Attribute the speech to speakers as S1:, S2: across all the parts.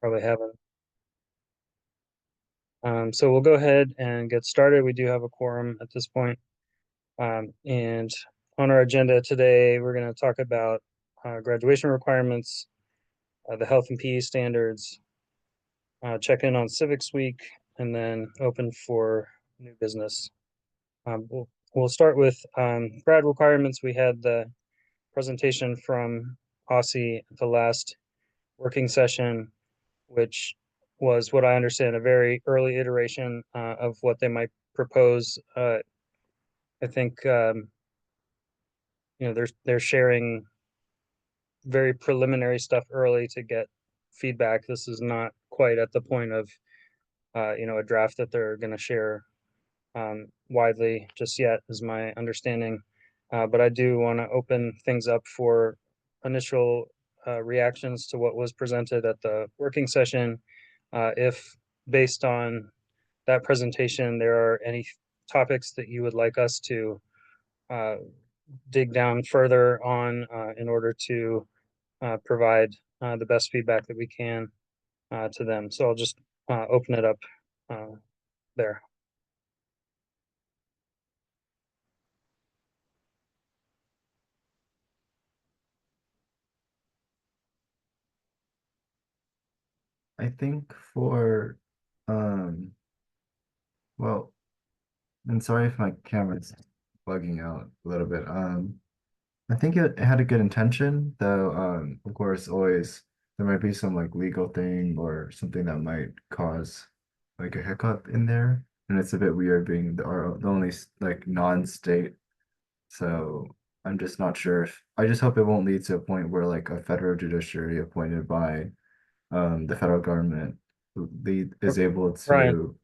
S1: Probably haven't. So we'll go ahead and get started. We do have a quorum at this point. And on our agenda today, we're going to talk about graduation requirements, the health and PE standards, check in on Civics Week, and then open for new business. We'll start with grad requirements. We had the presentation from Aussie at the last working session, which was what I understand a very early iteration of what they might propose. I think they're sharing very preliminary stuff early to get feedback. This is not quite at the point of a draft that they're going to share widely just yet, is my understanding. But I do want to open things up for initial reactions to what was presented at the working session. If based on that presentation, there are any topics that you would like us to dig down further on in order to provide the best feedback that we can to them. So I'll just open it up there.
S2: I think for, well, and sorry if my camera's bugging out a little bit. I think it had a good intention, though, of course, always there might be some like legal thing or something that might cause like a hiccup in there. And it's a bit weird being the only like non-state. So I'm just not sure if, I just hope it won't lead to a point where like a federal judiciary appointed by the federal government is able
S1: Ryan,
S2: to.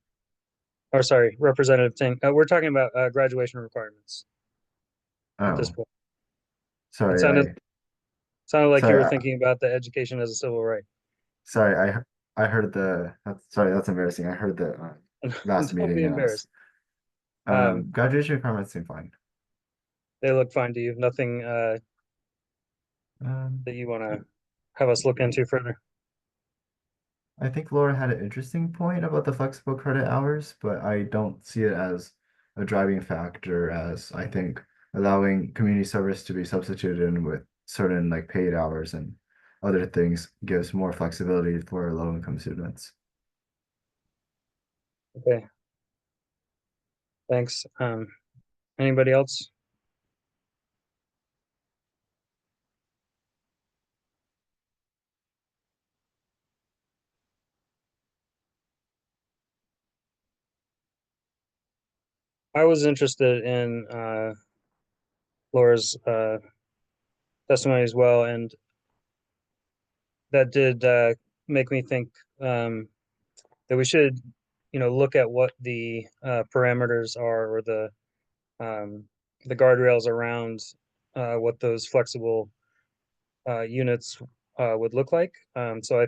S1: or sorry, Representative Ting, we're talking about graduation requirements at this
S2: Oh,
S1: point. It
S2: sorry,
S1: sounded like you
S2: sorry,
S1: were thinking about the education as a civil right.
S2: sorry, I heard sorry, that's embarrassing. I heard the last
S1: Don't be
S2: meeting and
S1: embarrassed. Um,
S2: graduation requirements seem fine.
S1: they look fine to you. Nothing
S2: Um,
S1: that you want to have us look into further.
S2: I think Laura had an interesting point about the flexible credit hours, but I don't see it as a driving factor, as I think allowing community service to be substituted in with certain like paid hours and other things gives more flexibility for low-income students.
S1: Okay, thanks. Anybody else? I was interested in Laura's testimony as well, and that did make me think that we should, look at what the parameters are, or um, the guardrails around what those flexible units would look like. So uh,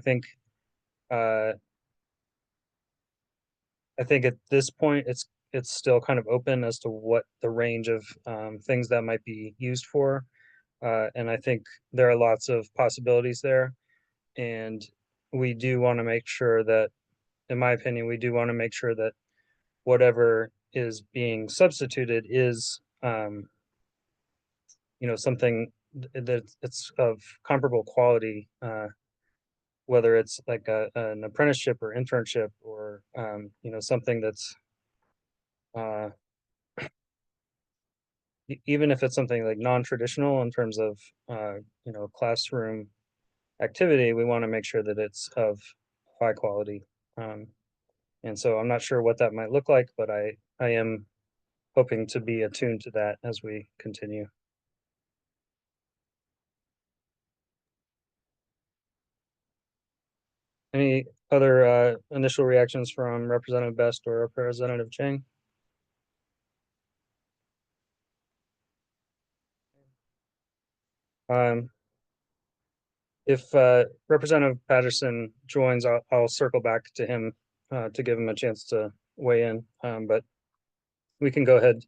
S1: I think at this point it's still kind of open as to what the range of things that might be used for, and I think there are lots of possibilities there, and we do want to make sure that, in my opinion, we do want to make sure that whatever is being substituted is something that it's of comparable quality, whether it's like an apprenticeship or internship, or something that's uh, even if it's something like non-traditional in terms of classroom activity, we want to make sure that it's of high quality. um, and so I'm not sure what that might look like, but I am hoping to be attuned to that as we continue. Any other initial reactions from Representative Best or Representative Chang? Um, if Representative Patterson joins, I'll circle back to him to give him a chance to weigh in. But we can go ahead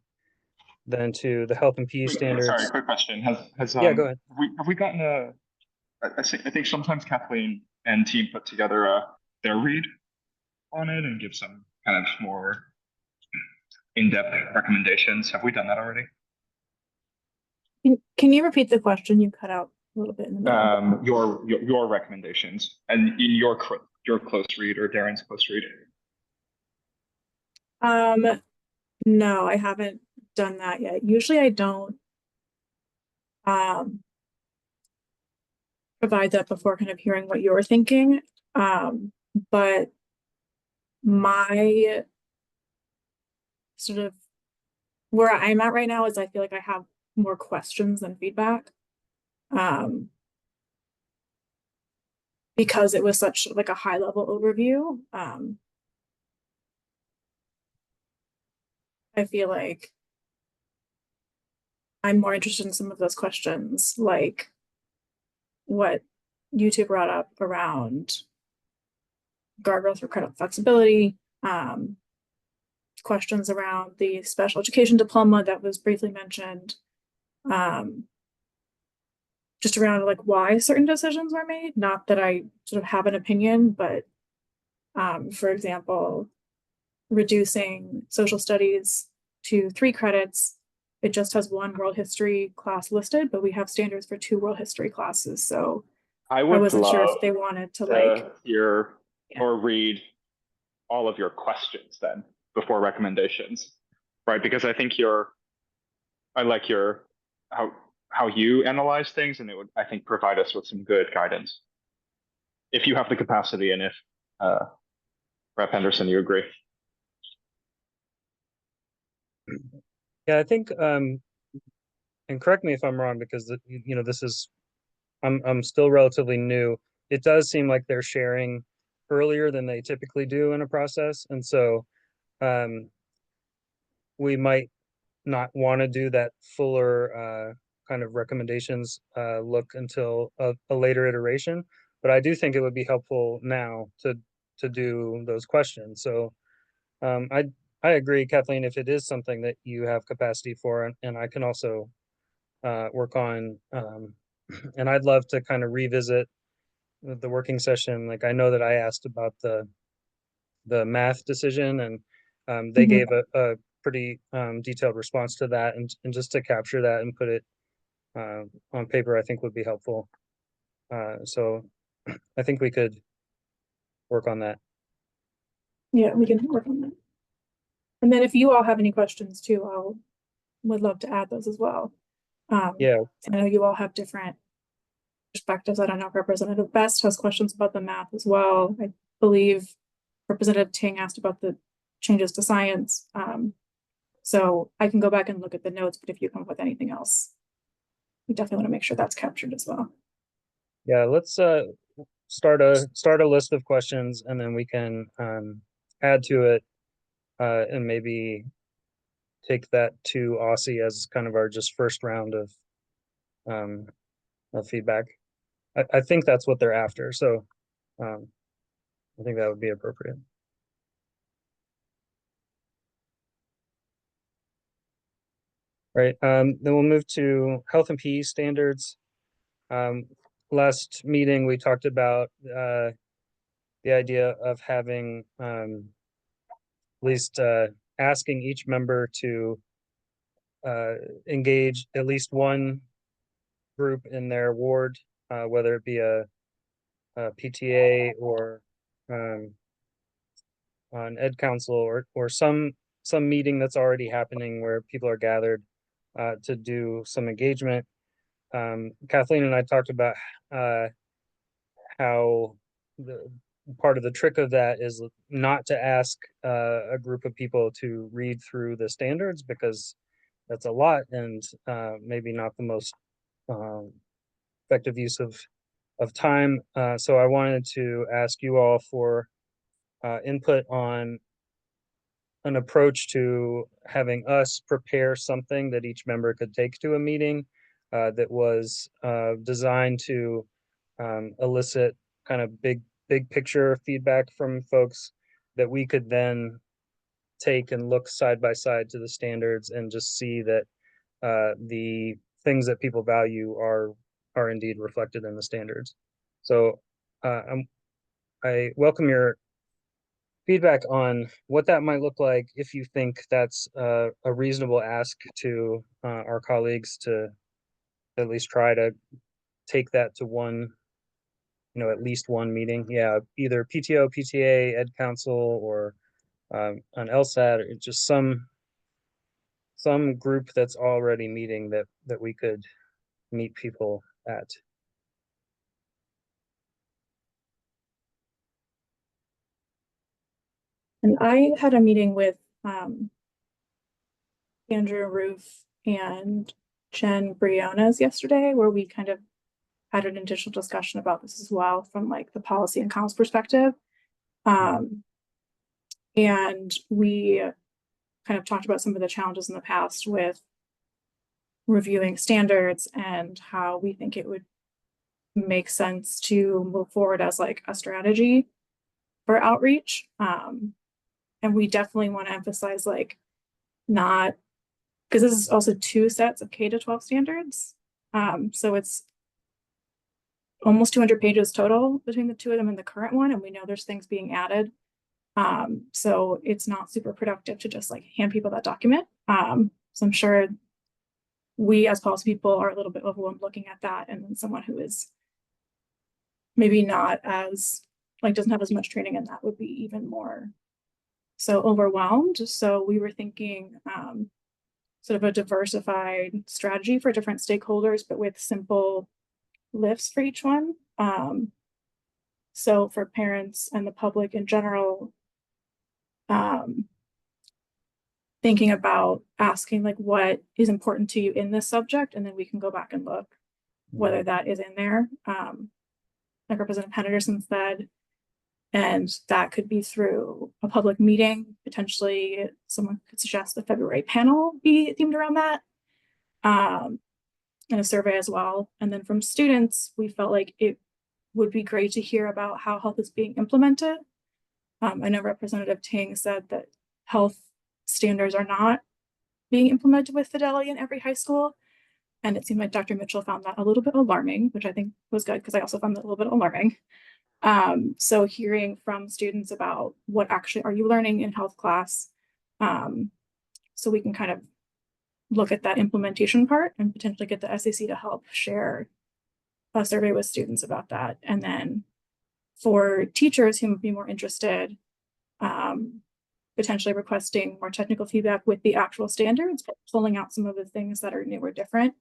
S1: then to the health and PE
S3: Sorry,
S1: standards.
S3: quick question.
S1: Yeah, go ahead.
S3: Have we gotten a? I think sometimes Kathleen and team put together their read on it and give some kind of more in-depth recommendations. Have we done that already?
S4: Can you repeat the question? You cut out a little bit in the middle.
S3: Your recommendations and in your close read or Darren's close read.
S4: No, I haven't done that yet. Usually I don't provide that before kind of hearing what you're thinking. But my sort of where I'm at right now is I feel like I have more questions than feedback. Because it was such like a high level overview. I feel like I'm more interested in some of those questions, like what YouTube brought up around guardrails for credit flexibility, questions around the special education diploma that was briefly mentioned, just around like why certain decisions were made. Not that I sort of have an opinion, but for example, reducing social studies to 3 credits. It just has 1 world history class listed, but we have standards for 2 world history classes. So
S3: I
S4: I
S3: would
S4: wasn't sure
S3: love
S4: if they wanted to like
S3: hear
S4: Yeah.
S3: or read all of your questions then before recommendations, right? Because I think I like your how you analyze things, and it would, I think, provide us with some good guidance if you have the capacity and if Rep Henderson, you agree.
S1: Yeah, I think, and correct me if I'm wrong, because this is, I'm still relatively new. It does seem like they're sharing earlier than they typically do in a process, and so we might not want to do that fuller kind of recommendations look until a later iteration. But I do think it would be helpful now to do those questions. So I agree, Kathleen, if it is something that you have capacity for, and I can also work on, and I'd love to kind of revisit the working session. Like, I know that I asked about the math decision, and they gave a pretty detailed response to that, and just to capture that and put it on paper, I think would be helpful. So I think we could work on that.
S4: Yeah, we can work on that. And then if you all have any questions too, would love to add those as well.
S1: Yeah,
S4: I know you all have different perspectives. I don't know if Representative Best has questions about the math as well. I believe Representative Ting asked about the changes to science. So I can go back and look at the notes, but if you come up with anything else, we definitely want to make sure that's captured as well.
S1: yeah. Let's start a list of questions, and then we can add to it, and maybe take that to Aussie as kind of our just first round of feedback. I think that's what they're after. So I think that would be appropriate. Right. Then we'll move to health and PE standards. Last meeting, we talked about the idea of having at least asking each member to engage at least one group in their ward, whether it be a PTA or an ed council, or some meeting that's already happening where people are gathered to do some engagement. Kathleen and I talked about how the part of the trick of that is not to ask a group of people to read through the standards, because that's a lot, and maybe not the most effective use of time. So I wanted to ask you all for input on an approach to having us prepare something that each member could take to a meeting that was designed to elicit kind of big picture feedback from folks that we could then take and look side by side to the standards and just see that the things that people value are indeed reflected in the standards. So I welcome your feedback on what that might look like if you think that's a reasonable ask to our colleagues to at least try to take that to one, at least one meeting. Yeah, either PTO, PTA, Ed Council, or an LSAT, or just some group that's already meeting that we could meet people at.
S4: And I had a meeting with Andrew Roof and Jen Briones yesterday, where we kind of had an initial discussion about this as well from like the policy and comms perspective. And we kind of talked about some of the challenges in the past with reviewing standards and how we think it would make sense to move forward as like a strategy for outreach. And we definitely want to emphasize like not, because this is also 2 sets of K-12 standards. So it's almost 200 pages total between the 2 of them and the current one. And we know there's things being added. So it's not super productive to just like hand people that document. So I'm sure we as policy people are a little bit overwhelmed looking at that. And then someone who is maybe not as, like doesn't have as much training in that would be even more so overwhelmed. So we were thinking sort of a diversified strategy for different stakeholders, but with simple lifts for each one. So for parents and the public in general, thinking about asking like what is important to you in this subject, and then we can go back and look whether that is in there. Like Representative Henderson said, and that could be through a public meeting. Potentially someone could suggest the February panel be themed around that, and a survey as well. And then from students, we felt like it would be great to hear about how health is being implemented. I know Representative Ting said that health standards are not being implemented with fidelity in every high school. And it seemed like Dr. Mitchell found that a little bit alarming, which I think was good because I also found that a little bit alarming. So hearing from students about what actually are you learning in health class, so we can kind of look at that implementation part and potentially get the SAC to help share a survey with students about that. And then for teachers who would be more interested, potentially requesting more technical feedback with the actual standards, but pulling out some of the things that are new or different.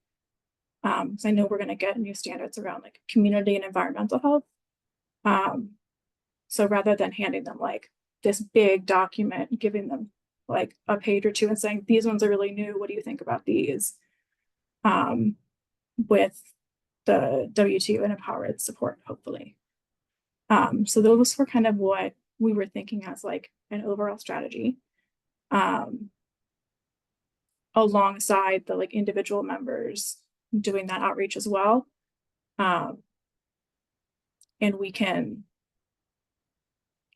S4: So I know we're going to get new standards around like community and environmental health. So rather than handing them like this big document, giving them like a page or 2 and saying, these ones are really new, what do you think about these? With the W2 and empowered support, hopefully. So those were kind of what we were thinking as like an overall strategy. Alongside the like individual members doing that outreach as well. And we can,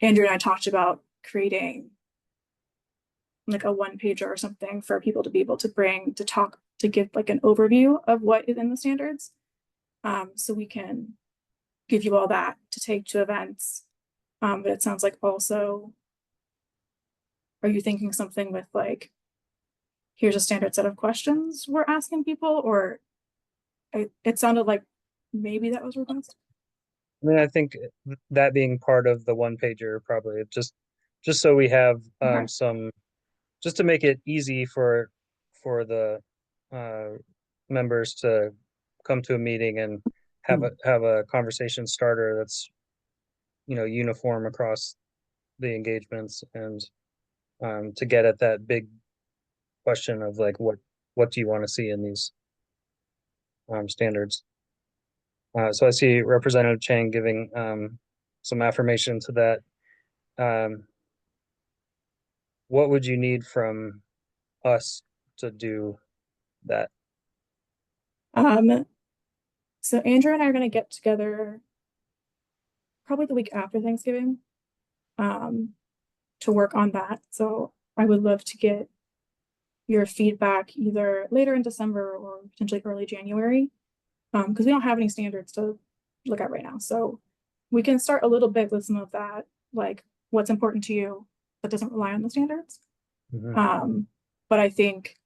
S4: Andrew and I talked about creating like a 1-pager or something for people to be able to bring to talk, to give like an overview of what is in the standards. So we can give you all that to take to events. But it sounds like also, are you thinking something with like, here's a standard set of questions we're asking people, or it sounded like maybe that was requested.
S1: I mean, I think that being part of the 1-pager, probably just so we have
S4: Okay.
S1: some, just to make it easy for the members to come to a meeting and have a conversation starter that's uniform across the engagements, and to get at that big question of like what do you want to see in these standards. So I see Representative Chang giving some affirmation to that. What would you need from us to do that?
S4: So Andrew and I are going to get together probably the week after Thanksgiving to work on that. So I would love to get your feedback either later in December or potentially early January, because we don't have any standards to look at right now. So we can start a little bit with some of that, like what's important to you that doesn't rely on the standards. But I think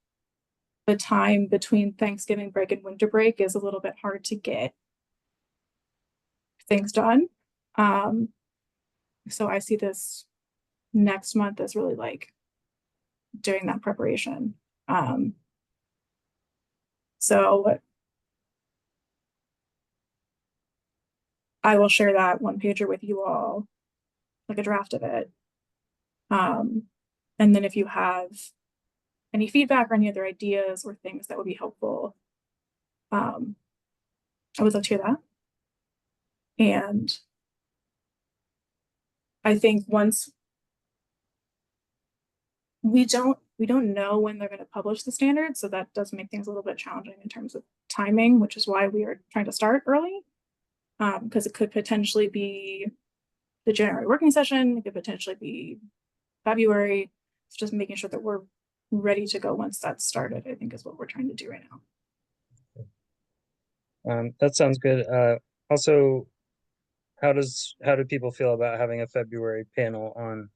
S4: the time between Thanksgiving break and winter break is a little bit hard to get things done. So I see this next month as really like doing that preparation. So I will share that one pager with you all, like a draft of it. And then if you have any feedback or any other ideas or things that would be helpful, I would love to hear that. And I think once we don't know when they're going to publish the standards, so that does make things a little bit challenging in terms of timing, which is why we are trying to start early, because it could potentially be the January working session, it could potentially be February. It's just making sure that we're ready to go once that's started, I think is what we're trying to do right now.
S1: That sounds good. Also, how do people feel about having a February panel on,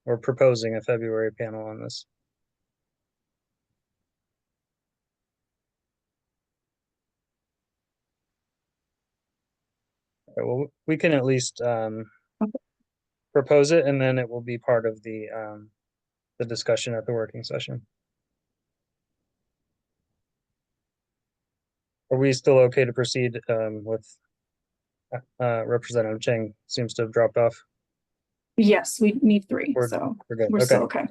S1: or proposing a February panel on this? Okay, well, we can at least propose it, and then it will be part of the discussion at the working session. Are we still okay to proceed with Representative Chang seems to have dropped off?
S4: Yes, we need 3,
S1: We're
S4: so
S1: good.
S4: we're still okay.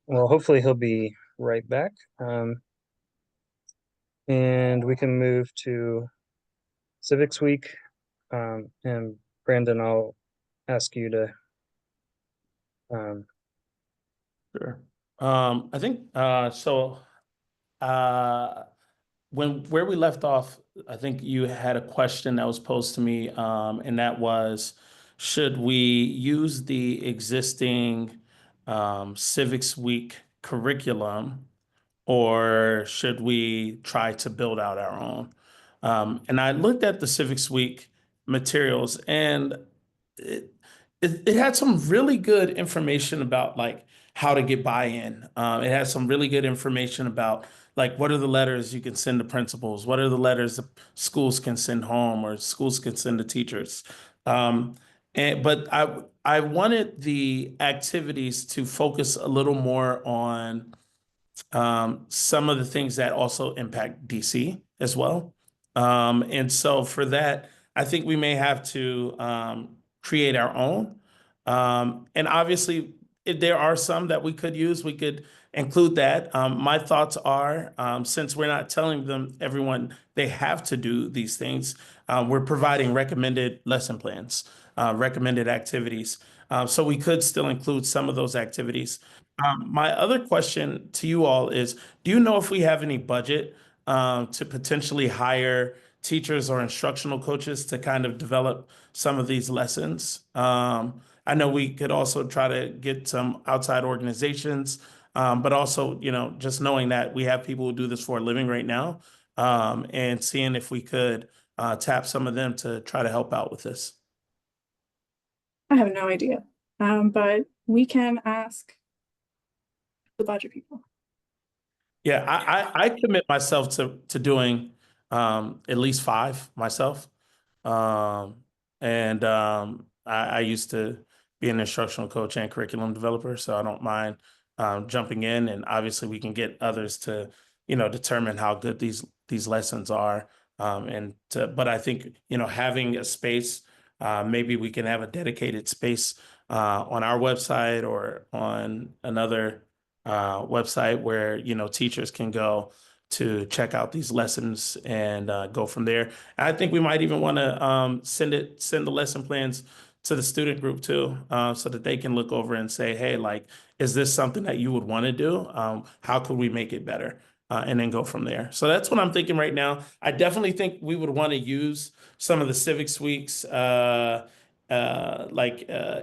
S1: Well, hopefully he'll be right back. And we can move to Civics Week. And Brandon, I'll ask you to.
S5: Sure. I think so. Where we left off, I think you had a question that was posed to me, and that was, should we use the existing Civics Week curriculum, or should we try to build out our own? And I looked at the Civics Week materials, and it had some really good information about like how to get buy-in. It has some really good information about like what are the letters you can send to principals, what are the letters that schools can send home or schools can send to teachers. But I wanted the activities to focus a little more on some of the things that also impact DC as well. And so for that, I think we may have to create our own. And obviously, if there are some that we could use, we could include that. My thoughts are, since we're not telling them, everyone, they have to do these things, we're providing recommended lesson plans, recommended activities. So we could still include some of those activities. My other question to you all is, do you know if we have any budget to potentially hire teachers or instructional coaches to kind of develop some of these lessons? I know we could also try to get some outside organizations, but also, you know, just knowing that we have people who do this for a living right now, and seeing if we could tap some of them to try to help out with this.
S4: I have no idea, but we can ask the budget people.
S5: Yeah, I commit myself to doing at least 5 myself. I used to be an instructional coach and curriculum developer, so I don't mind jumping in, and obviously we can get others to, you know, determine how good these lessons are. But I think, you know, having a space, maybe we can have a dedicated space on our website or on another website where, you know, teachers can go to check out these lessons and go from there. And I think we might even want to send the lesson plans to the student group too, so that they can look over and say, hey, like, is this something that you would want to do? How could we make it better? And then go from there. So that's what I'm thinking right now. I definitely think we would want to use some of the Civics Weeks,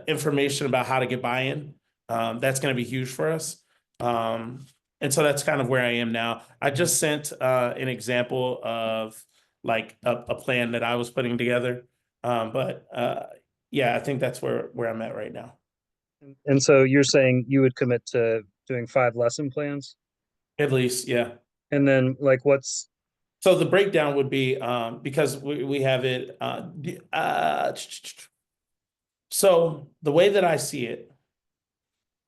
S5: information about how to get buy-in. That's going to be huge for us. And so that's kind of where I am now. I just sent an example of like a plan that I was putting together. But yeah, I think that's where I'm at right now.
S1: And so you're saying you would commit to doing 5 lesson plans?
S5: At least, yeah.
S1: And then like what's
S5: So the breakdown would be because we have it. So the way that I see it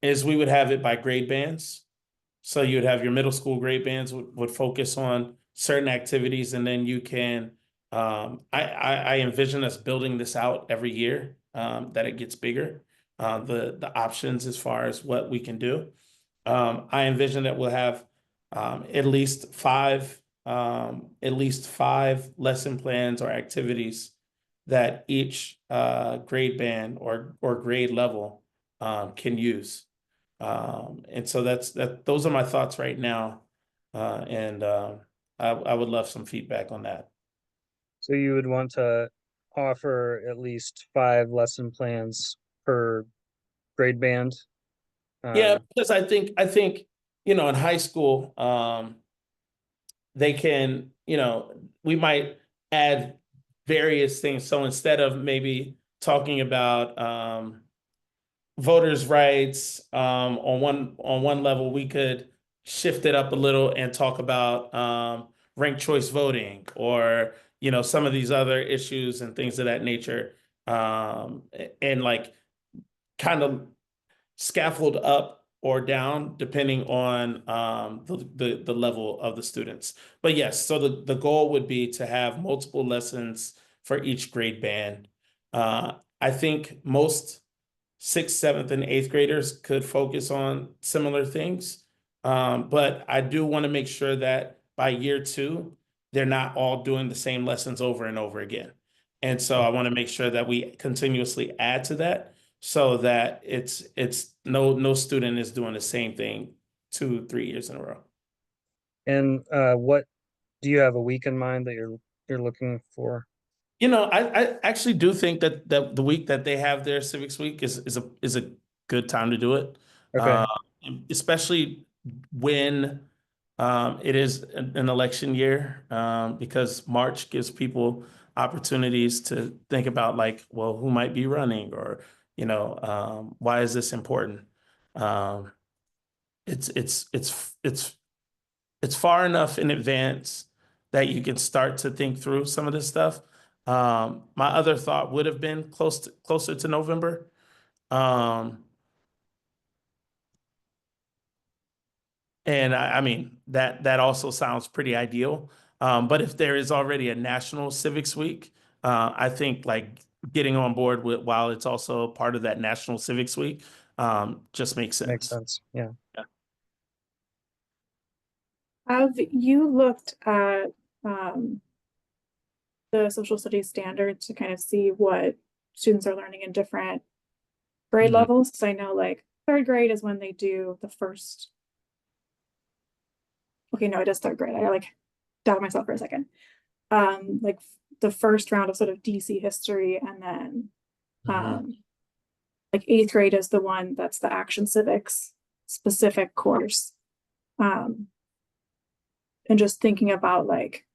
S5: is we would have it by grade bands. So you would have your middle school grade bands would focus on certain activities, and then you can. I envision us building this out every year, that it gets bigger. The options as far as what we can do. I envision that we'll have at least five lesson plans or activities that each grade band or grade level can use. And so those are my thoughts right now. And I would love some feedback on that.
S1: so you would want to offer at least 5 lesson plans per grade band?
S5: Yeah,
S1: Um,
S5: because I think, in high school, they can, we might add various things. So instead of maybe talking about voters' rights on one level, we could shift it up a little and talk about ranked choice voting or some of these other issues and things of that nature, and like kind of scaffold up or down depending on the level of the students. But yes, so the goal would be to have multiple lessons for each grade band. I think most sixth, seventh, and eighth graders could focus on similar things. But I do want to make sure that by year 2, they're not all doing the same lessons over and over again. And so I want to make sure that we continuously add to that so that it's no student is doing the same thing 2, 3 years in a row.
S1: and what do you have a week in mind that you're looking for?
S5: I actually do think that the week that they have their civics week is a good time to do it.
S1: Okay.
S5: Especially when it is an election year, because March gives people opportunities to think about like, well, who might be running, or why is this important? Um, it's far enough in advance that you can start to think through some of this stuff. My other thought would have been closer to November. And I mean, that also sounds pretty ideal. But if there is already a National Civics Week, I think like getting on board with while it's also part of that National Civics Week, just makes
S1: Makes
S5: sense.
S1: sense. Yeah.
S4: Have you looked at the social studies standards to kind of see what students are learning in different grade
S5: Mhm.
S4: levels? Because I know like 3rd grade is when they do the first. Okay, no, it is 3rd grade. I like doubted myself for a second. Like the first round of sort of DC history, and then like 8th grade is the one that's the action civics specific course. And just thinking about like,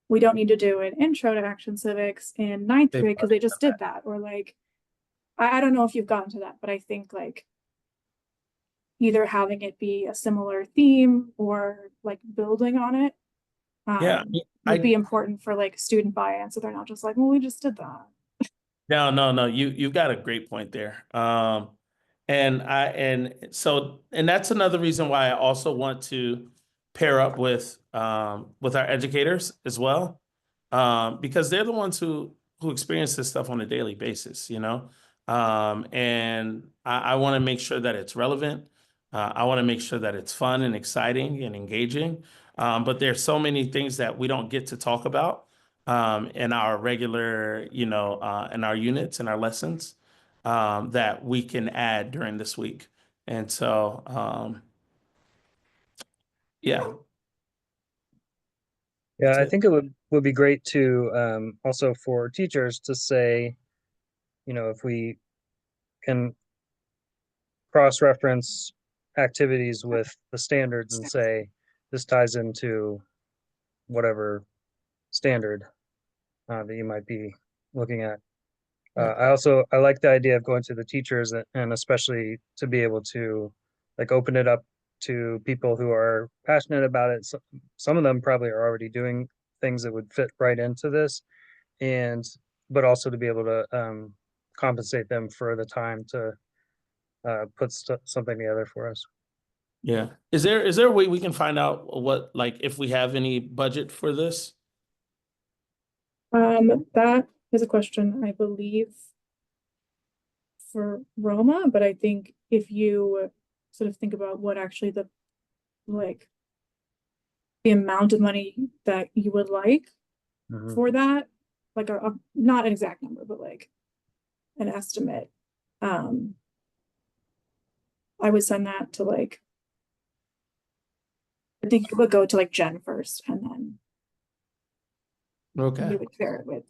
S4: we don't need to do an intro to action civics in 9th
S5: They've
S4: grade because they just did that. Or like, I don't know if you've gotten to that, but I think like either having it be a similar theme or like building on it
S5: Yeah,
S4: would be important for like student buy-in, so they're not just like, well, we just did that.
S5: No. You've got a great point there. And that's another reason why I also want to pair up with our educators as well, because they're the ones who experience this stuff on a daily basis, and I want to make sure that it's relevant. I want to make sure that it's fun and exciting and engaging. But there's so many things that we don't get to talk about in our regular, in our units and our lessons, that we can add during this week. And so, yeah.
S1: Yeah,
S5: That's
S1: I
S5: it.
S1: think it would be great to also for teachers to say, if we can cross-reference activities with the standards and say this ties into whatever standard that you might be looking at. I like the idea of going to the teachers and especially to be able to like open it up to people who are passionate about it. Some of them probably are already doing things that would fit right into this, and but also to be able to compensate them for the time to put something together for us.
S5: Yeah. Is there a way we can find out what, like, if we have any budget for this?
S4: That is a question, I believe, for Roma, but I think if you sort of think about what actually like the amount of money that you would like
S1: Mhm.
S4: for that, like not an exact number, but like an estimate, I would send that to like, I think it would go to like Jen first, and then
S5: Okay.
S4: we would share it with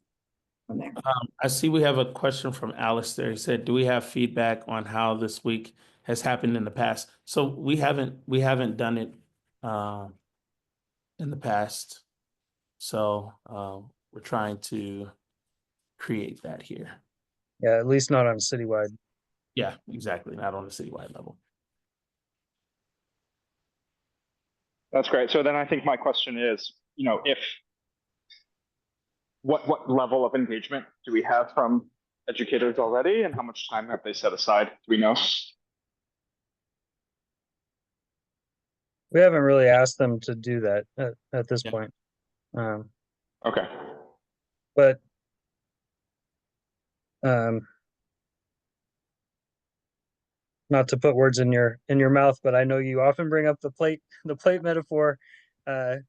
S4: from there.
S5: I see we have a question from Alistair. He said, do we have feedback on how this week has happened in the past? So we haven't done it in the past. So we're trying to create that here.
S1: Yeah, at least not on a citywide.
S5: Yeah, exactly. Not on a citywide level.
S3: That's great. So then I think my question is, if what level of engagement do we have from educators already, and how much time have they set aside? Do we know?
S1: We haven't really asked them to do that at this
S5: Yeah.
S1: point.
S3: Okay.
S1: But um, not to put words in your mouth, but I know you often bring up the plate metaphor, and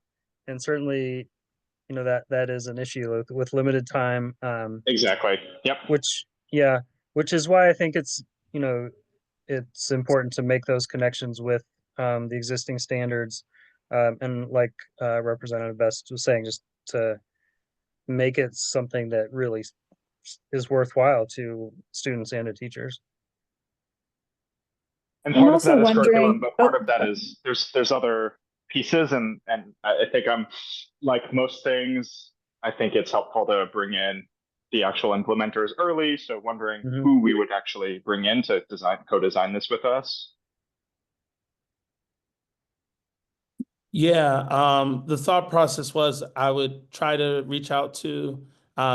S1: certainly, that is an issue with limited time.
S3: Exactly. Yep.
S1: Which is why I think it's important to make those connections with the existing standards, and like Representative Best was saying, just to make it something that really is worthwhile to students and to teachers.
S3: And
S4: I'm
S3: part of
S4: also
S3: that is
S4: wondering.
S3: curriculum, but part of that is there's other pieces, and I think I'm like most things. I think it's helpful to bring in the actual implementers early. So wondering
S1: Mhm.
S3: who we would actually bring in to co-design this with us.
S5: Yeah, the thought process was I would try to reach out to,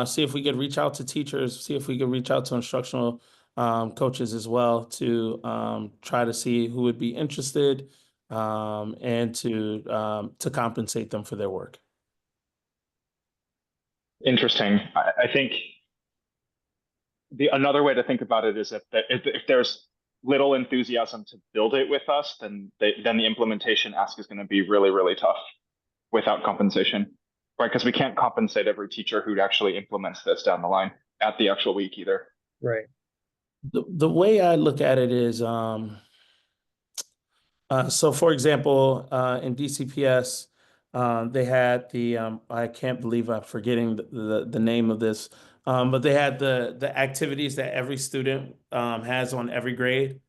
S5: see if we could reach out to teachers, see if we could reach out to instructional coaches as well to try to see who would be interested, and to compensate them for their work.
S3: Interesting. I think another way to think about it is if there's little enthusiasm to build it with us, then the implementation ask is going to be really, really tough without compensation, right? Because we can't compensate every teacher who actually implements this down the line at the actual week either.
S1: Right.
S5: The way I look at it is, so for example, in DCPS, they had I can't believe I'm forgetting the name of this, but they had the activities that every student has on every grade.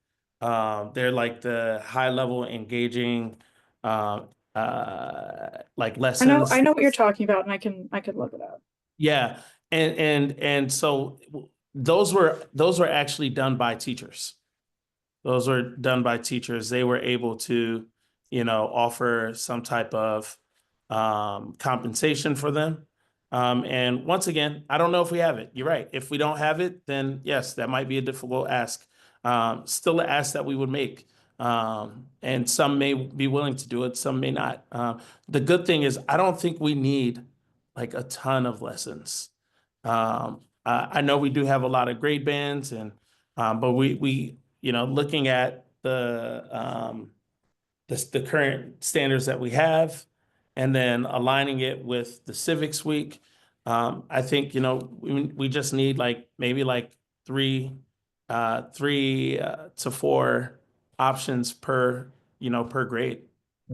S5: They're like the high level engaging like lessons.
S4: I know what you're talking about, and I could look it up.
S5: Yeah. And so those were actually done by teachers. Those were done by teachers. They were able to, offer some type of compensation for them. And once again, I don't know if we have it. You're right. If we don't have it, then yes, that might be a difficult ask. Still an ask that we would make. And some may be willing to do it, some may not. The good thing is I don't think we need like a ton of lessons. I know we do have a lot of grade bands, and but we looking at the current standards that we have, and then aligning it with the civics week. I think we just need like maybe like three to four options per per grade.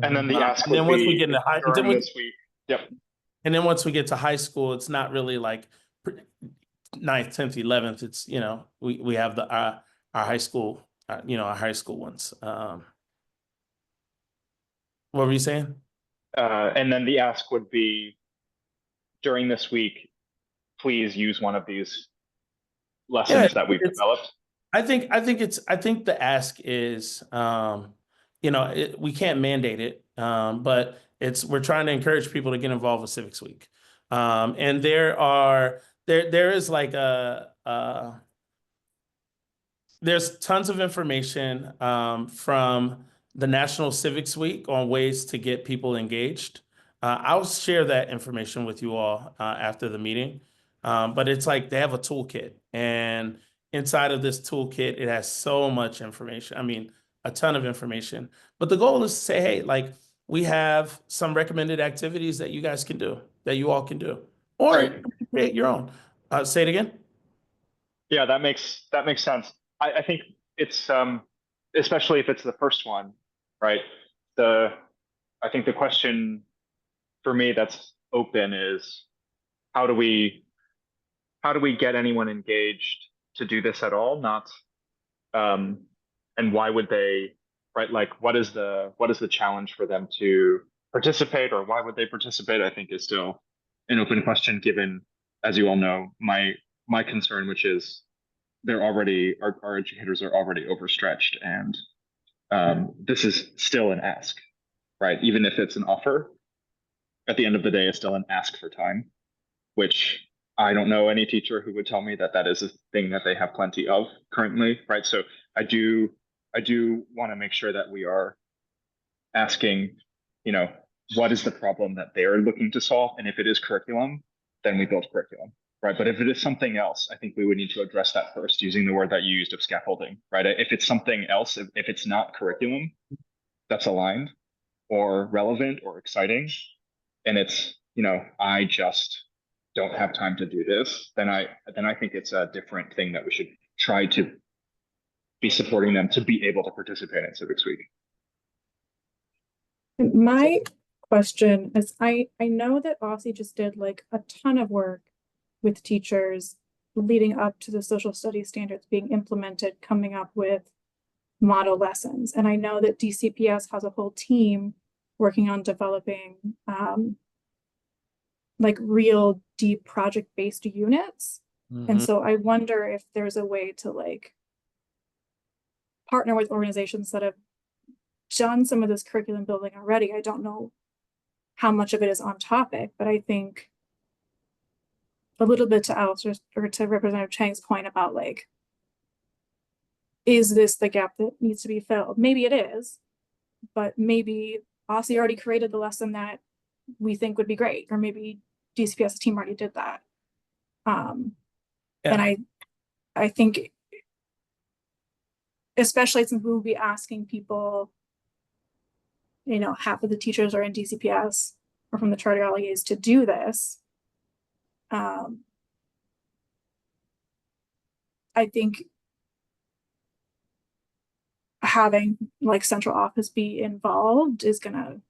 S3: And then the ask
S5: And then
S3: would
S5: once we
S3: be
S5: get into high,
S3: during this week. Yep.
S5: and then once we get to high school, it's not really like 9th, 10th, 11th. It's we have our high school, our high school ones. What were you saying?
S3: And then the ask would be during this week, please use one of these lessons that we've developed?
S5: I think the ask is, we can't mandate it, but we're trying to encourage people to get involved with Civics Week. And there is like there's tons of information from the National Civics Week on ways to get people engaged. I'll share that information with you all after the meeting. But it's like they have a toolkit, and inside of this toolkit, it has so much information. I mean, a ton of information. But the goal is to say, hey, like we have some recommended activities that you guys can do, that you all can do, or
S3: Right.
S5: create your own. Say it again.
S3: Yeah, that makes sense. I think it's especially if it's the first one, right? I think the question for me that's open is how do we get anyone engaged to do this at all? Not and why would they, right? Like what is the challenge for them to participate, or why would they participate? I think is still an open question given, as you all know, my concern, which is our educators are already overstretched, and this is still an ask, right? Even if it's an offer, at the end of the day, it's still an ask for time, which I don't know any teacher who would tell me that is a thing that they have plenty of currently, right? So I do want to make sure that we are asking, what is the problem that they're looking to solve, and if it is curriculum, then we build curriculum. Right. But if it is something else, I think we would need to address that first using the word that you used of scaffolding. Right. If it's something else, if it's not curriculum that's aligned or relevant or exciting, and it's, I just don't have time to do this, then I think it's a different thing that we should try to be supporting them to be able to participate in Civics Week.
S4: My question is, I know that Aussie just did like a ton of work with teachers leading up to the social studies standards being implemented, coming up with model lessons. And I know that DCPS has a whole team working on developing like real deep project-based units. And so I wonder if there's a way to like partner with organizations that have done some of this curriculum building already. I don't know how much of it is on topic, but I think a little bit to Alice or to Representative Chang's point about like, is this the gap that needs to be filled? Maybe it is, but maybe Aussie already created the lesson that we think would be great, or maybe DCPS team already did that. And I think, especially since we'll be asking people, half of the teachers are in DCPS or from the charter LEAs to do this. I think having like central office be involved is gonna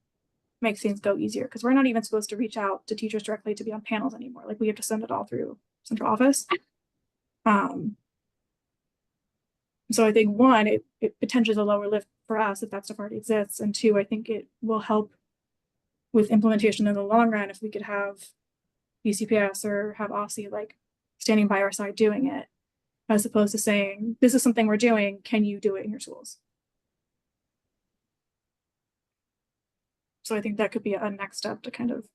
S4: make things go easier, because we're not even supposed to reach out to teachers directly to be on panels anymore. Like we have to send it all through central office. So I think one, it potentially is a lower lift for us if that stuff already exists, and two, I think it will help with implementation in the long run if we could have DCPS or have Aussie like standing by our side doing it, as opposed to saying, this is something we're doing, can you do it in your schools? So I think that could be a next step to kind of,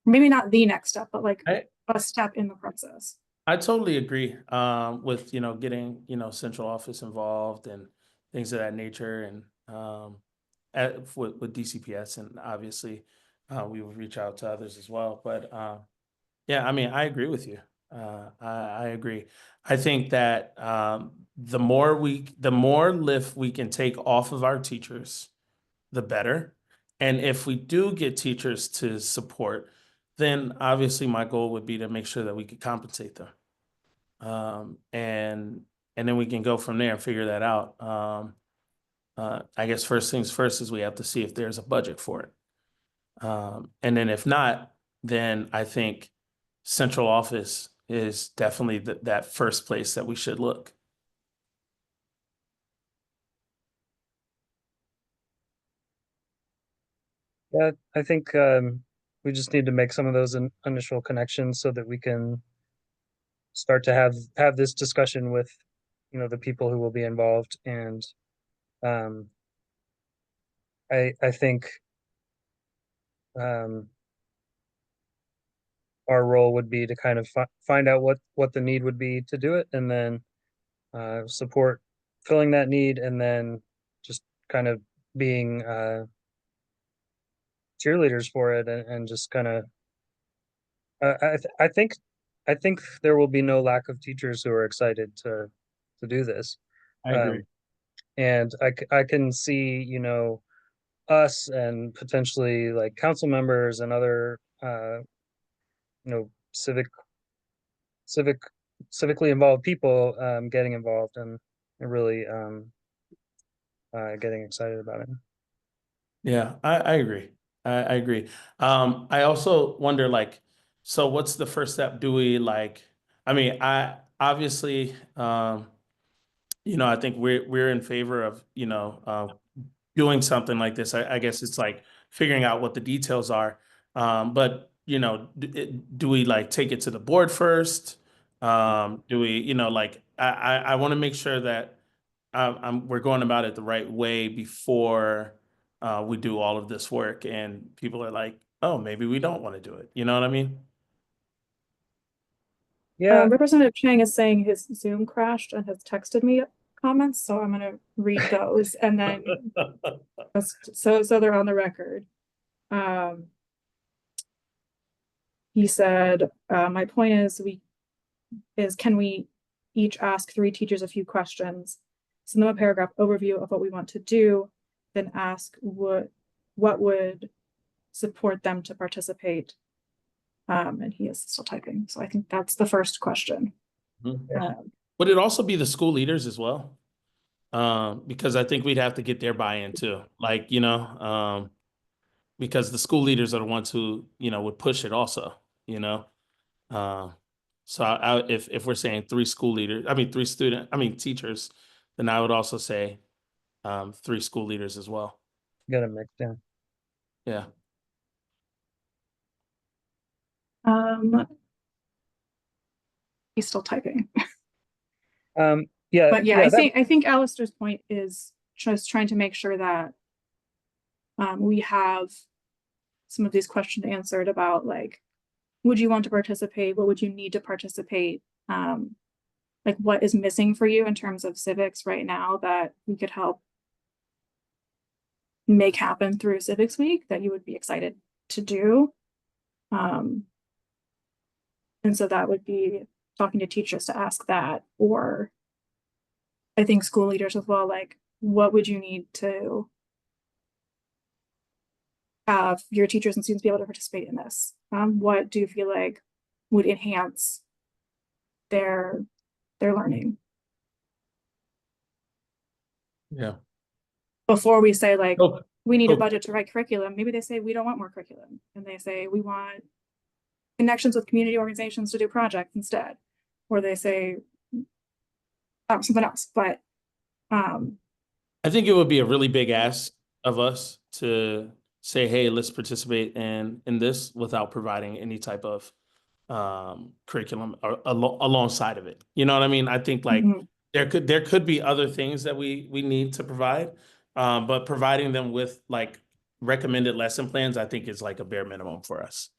S4: maybe not the next step, but like a step in the process.
S5: I totally agree with, getting, central office involved and things of that nature, and with DCPS, and obviously we would reach out to others as well. But yeah, I mean, I agree with you. I agree. I think that the more lift we can take off of our teachers, the better. And if we do get teachers to support, then obviously my goal would be to make sure that we could compensate them. And then we can go from there and figure that out. I guess first things first is we have to see if there's a budget for it. And then if not, then I think central office is definitely that first place that we should look.
S1: Yeah, I think we just need to make some of those initial connections so that we can start to have this discussion with, you know, the people who will be involved. And um, I think um, our role would be to kind of find out what the need would be to do it, and then support filling that need, and then just kind of being cheerleaders for it, and just kind of I think there will be no lack of teachers who are excited to do this.
S5: I agree.
S1: Um, and I can see, you know, us and potentially like council members and other you know, civic civically involved people getting involved, and really getting excited about it.
S5: Yeah, I agree. I agree. I also wonder, like, so what's the first step? Do we like, I mean, I obviously, you know, I think we're in favor of, you know, doing something like this. I guess it's like figuring out what the details are. But you know, do we like take it to the board first? Do we, you know, like I want to make sure that we're going about it the right way before we do all of this work, and people are like, oh, maybe we don't want to do it. You know what I mean?
S1: Yeah,
S4: Representative Chang is saying his Zoom crashed and has texted me comments, so I'm gonna read those and then so they're on the record. He said, my point is can we each ask 3 teachers a few questions, send them a paragraph overview of what we want to do, then ask what would support them to participate. And he is still typing, so I think that's the first question.
S5: Would it also be the school leaders as well? Because I think we'd have to get their buy-in too. Like, you know, because the school leaders are the ones who, you know, would push it also, you know? Uh, so if we're saying 3 school leaders, I mean, 3 teachers, then I would also say 3 school leaders as well.
S1: got a mix. Yeah.
S5: Yeah.
S4: He's still typing.
S1: Yeah.
S4: But yeah,
S1: Yeah.
S4: I think Alistair's point is just trying to make sure that we have some of these questions answered about, like, would you want to participate? What would you need to participate? Like, what is missing for you in terms of civics right now that we could help make happen through Civics Week that you would be excited to do? And so that would be talking to teachers to ask that, or I think school leaders as well, like, what would you need to have your teachers and students be able to participate in this? What do you feel like would enhance their learning?
S5: Yeah.
S4: Before we say, like,
S5: Oh,
S4: we need a
S5: oh.
S4: budget to write curriculum, maybe they say we don't want more curriculum, and they say we want connections with community organizations to do projects instead, or they say something else. But
S5: I think it would be a really big ask of us to say, hey, let's participate in this without providing any type of curriculum or alongside of it. You know what I mean? I think like there could be other things that we need to provide, but providing them with like recommended lesson plans, I think is like a bare minimum for us.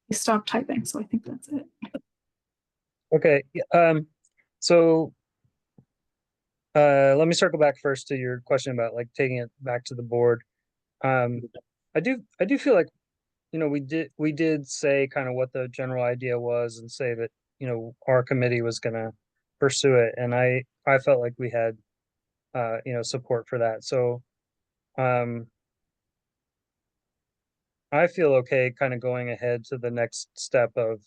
S4: he stopped typing, so I think that's it.
S1: Okay. So let me circle back first to your question about like taking it back to the board. I do feel like, you know, we did say kind of what the general idea was, and say that, you know, our committee was gonna pursue it, and I felt like we had you know, support for that. So I feel okay kind of going ahead to the next step of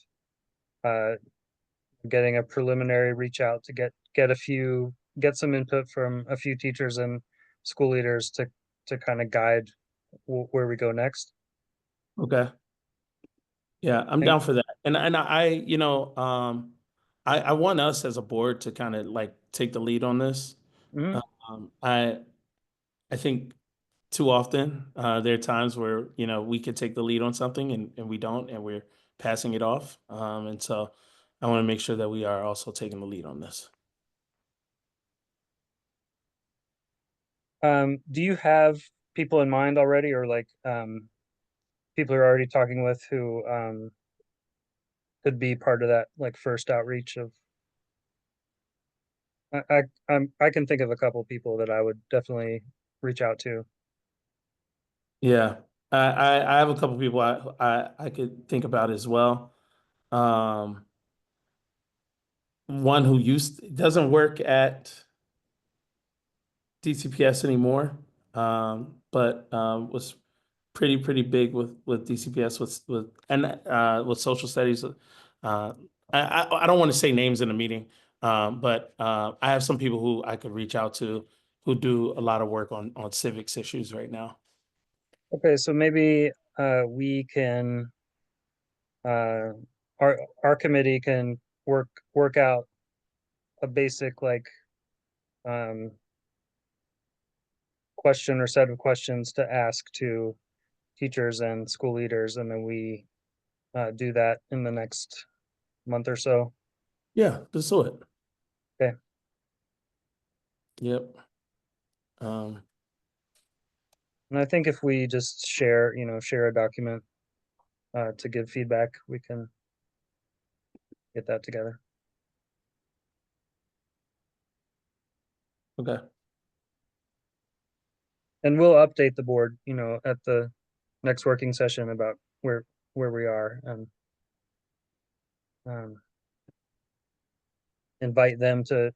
S1: getting a preliminary reach out to get some input from a few teachers and school leaders to kind of guide where we go next.
S5: Okay. Yeah, I'm down for that. And I, you know, I want us as a board to kind of like take the lead on this.
S1: Mhm.
S5: I think too often there are times where, you know, we could take the lead on something and we don't, and we're passing it off. And so I want to make sure that we are also taking the lead on this.
S1: Do you have people in mind already, or like people you're already talking with who could be part of that like first outreach of? I can think of a couple people that I would definitely reach out to.
S5: Yeah, I have a couple people I could think about as well. One who doesn't work at DCPS anymore, but was pretty big with DCPS with social studies. I don't want to say names in a meeting, but I have some people who I could reach out to who do a lot of work on civics issues right now.
S1: Okay, so maybe we can our committee can work out a basic like question or set of questions to ask to teachers and school leaders, and then we do that in the next month or so.
S5: Yeah, let's do it.
S1: Okay.
S5: Yep. Um,
S1: And I think if we just share a document to give feedback, we can get that together.
S5: okay.
S1: And we'll update the board, at the next working session about where we are, and invite them to.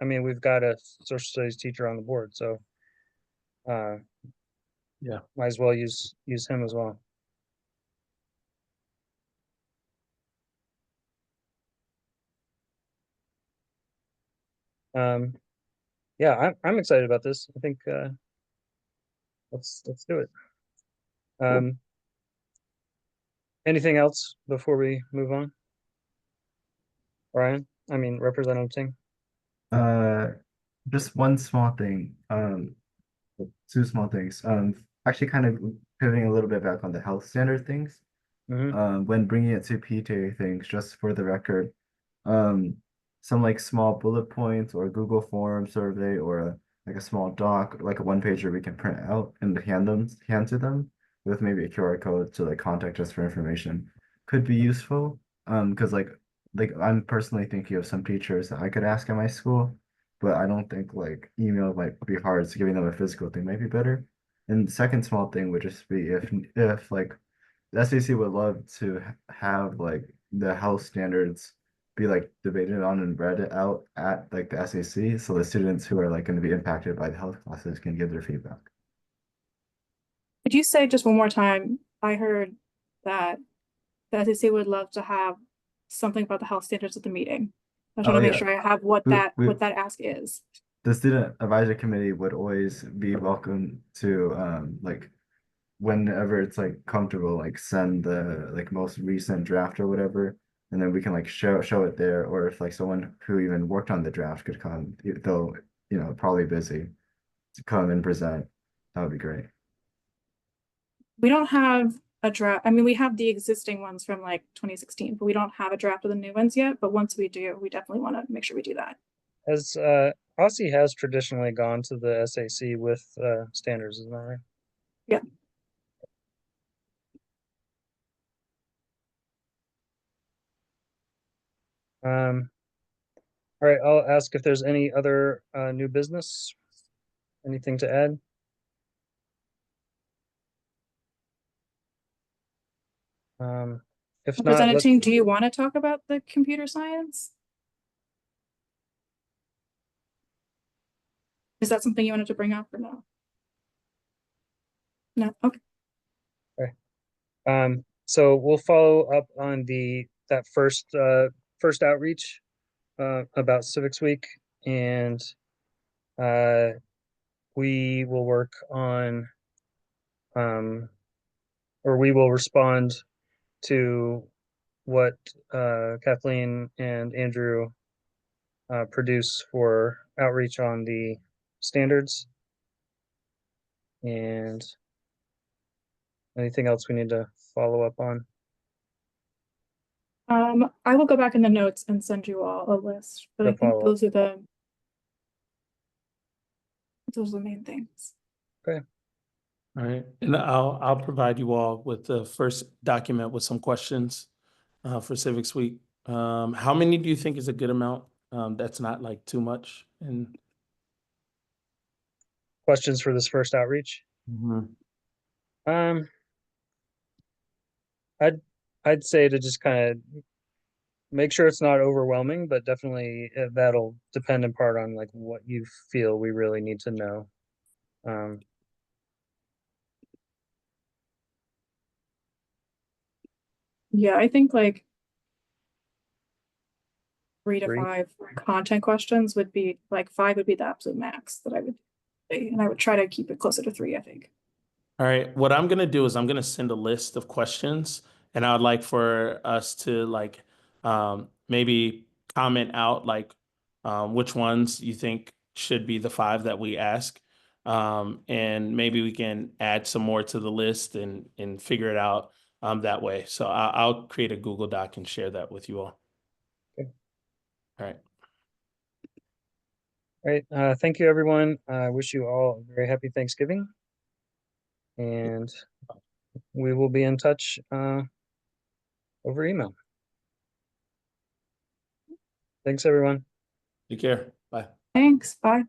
S1: I mean, we've got a social studies teacher on the board, so
S5: Yeah.
S1: might as well use him as well. Yeah, I'm excited about this. I think let's do it. Anything else before we move on? Ryan, I mean Representative Singh.
S2: Just one small thing. Two small things. Actually, kind of pivoting a little bit back on the health standard things. When bringing it to PTA things, just for the record, um, some like small bullet points or Google form survey or like a small doc, like a one pager we can print out and hand to them with maybe a QR code to like contact us for information could be useful. Because like I'm personally thinking of some teachers that I could ask at my school, but I don't think like email might be hard, so giving them a physical thing might be better. And the second small thing would just be if like the SEC would love to have like the health standards be like debated on and read it out at like the SEC, so the students who are like going to be impacted by the health classes can give their feedback.
S4: Could you say just one more time? I heard that the SEC would love to have something about the health standards at the meeting. I just
S2: Oh
S4: want to make
S2: yeah,
S4: sure I have what
S2: we,
S4: that
S2: we
S4: ask is.
S2: the student advisory committee would always be welcome to like whenever it's like comfortable, like send the like most recent draft or whatever, and then we can like show it there. Or if like someone who even worked on the draft could come, though probably busy, to come and present, that would be great.
S4: We don't have a draft. I mean, we have the existing ones from like 2016, but we don't have a draft of the new ones yet. But once we do, we definitely want to make sure we do that.
S1: As Aussie has traditionally gone to the SAC with standards, isn't that right?
S4: Yeah.
S1: All right, I'll ask if there's any other new business. Anything to add? If not,
S4: Representative, do you want to talk about the computer science? Is that something you wanted to bring up or no? No, okay.
S1: So we'll follow up on that first outreach about Civics Week, and we will work on or we will respond to what Kathleen and Andrew produce for outreach on the standards. And anything else we need to follow up on?
S4: I will go back in the notes and send you all a list, but I
S1: The
S4: think
S1: follow-up.
S4: those are the main things.
S1: Okay.
S5: All right, and I'll provide you all with the first document with some questions for Civics Week. How many do you think is a good amount? That's not like too much. And
S1: Questions for this first outreach? Um, I'd say to just kind of make sure it's not overwhelming, but definitely that'll depend in part on like what you feel we really need to know.
S4: Yeah, I think like 3 to
S1: 3.
S4: 5 content questions would be like 5 would be the absolute max that I would say, and I would try to keep it closer to 3, I think.
S5: all right, what I'm gonna do is I'm gonna send a list of questions, and I would like for us to like maybe comment out like which ones you think should be the 5 that we ask. And maybe we can add some more to the list and figure it out that way. So I'll create a Google Doc and share that with you all.
S1: Okay.
S5: All right.
S1: All right. Thank you, everyone. I wish you all a very happy Thanksgiving. And we will be in touch over email. Thanks, everyone.
S5: Take care. Bye.
S4: Thanks. Bye.